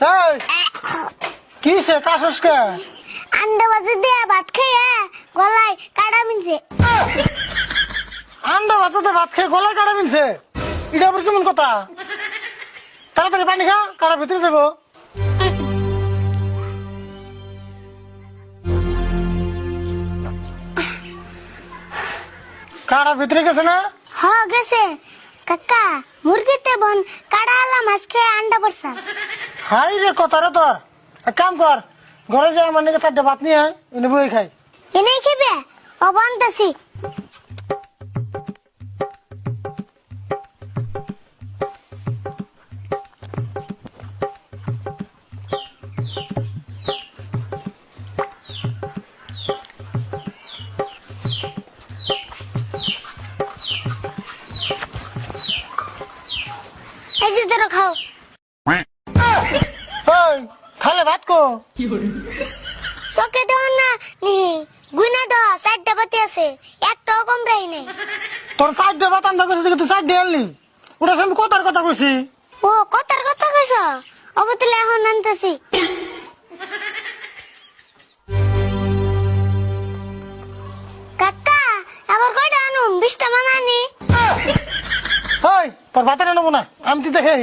এই কি সে কাশস কে? আন্ডা বাজে দিয়া ভাত খাইয়া গলায় কাটা মিনছে। আন্ডা ভাততে ভাত খেয়ে গলায় কাটা মিলছে, এটা আবার কেমন কথা? তাড়াতাড়ি পানি খা, কাটা ভিতরে যাবো। কাটা ভিতরে গেছে না? হ গেছে কাকা, মুরগিতে বন কাটা আলা মাছ খেয়ে আন্ডা পড়ছা। হাই রে কথা রে তোর। এক কাম কর, ঘরে যাই আমার নাকি 4টা ভাত নিয়ে আয়, এনে বই খাই। এনেই খেবে ও বনতাছি। এই যে ধরো খাও। ওই খালে ভাত কো? চোখে দেওয়া না নি গুনা দেওয়া 4টা বাতি আছে, একটাও কম রাই নেই। তোর 4টা ভাত আনতে গেছে তুই 4টা আনলি, ওটা আমি কথার কথা কইছি। ও কথার কথা কইছ, অবতলে এখন আনতেছি। কাকা আবার কয়টা আনুম? 20টা মানানি। ওই তোর ভাত এনে নেবো না, আমি তুই দেখে